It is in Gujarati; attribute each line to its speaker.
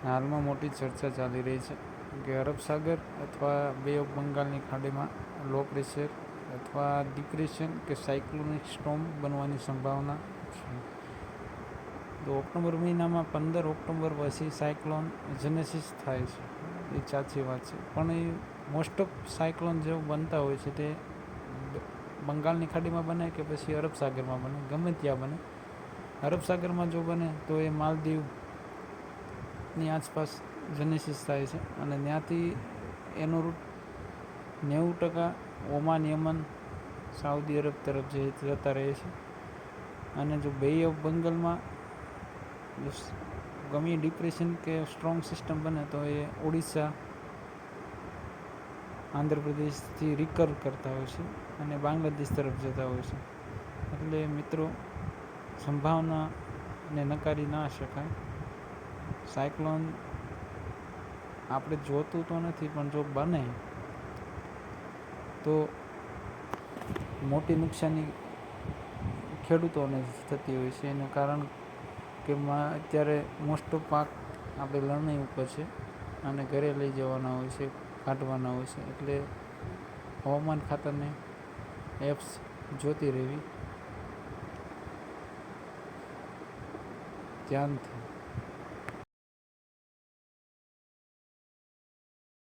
Speaker 1: હાલમાં મોટી ચર્ચા ચાલી રહી છે કે અરબ સાગર અથવા બે ઓફ બંગાળની ખાડીમાં લો પ્રેશર અથવા ડિપ્રેશન કે સાયક્લોનિક સ્ટોર્મ બનવાની સંભાવના છે. તો ઓક્ટોબર મહિનામાં 15 ઓક્ટોબર પછી સાયક્લોન જેનેસિસ થાય છે, એ સાચી વાત છે. પણ એ મોસ્ટ ઓફ સાયક્લોન જેવું બનતા હોય છે તે બંગાળની ખાડીમાં બને કે પછી અરબ સાગરમાં બને, ગમે ત્યાં બને. અરબ સાગરમાં જો બને તો એ માલદીવની આસપાસ જેનેસિસ થાય છે અને ત્યાંથી એનો route 90% Oman, Yemen, Saudi Arab તરફ જતા રહે છે. અને જો બે ઓફ બંગાળમાં ગમે ડિપ્રેશન કે સ્ટ્રોંગ સિસ્ટમ બને તો એ ઓડિશા, આંધ્રપ્રદેશથી રિકર કરતા હોય છે અને બાંગ્લાદેશ તરફ જતા હોય છે. એટલે મિત્રો, સંભાવનાને નકારી ના શકાય. સાયક્લોન આપણે જોતું તો નથી, પણ જો બને તો મોટી નુકસાની ખેડૂતોને થતી હોય છે. એનું કારણ કે અત્યારે મોસ્ટ ઓફ પાક આપણે લણણી ઉપર છે અને ઘરે લઈ જવાના હોય છે, કાઢવાના હોય છે. એટલે હવામાન ખાતાને એપ્સ જોતી રહેવી ધ્યાનથી.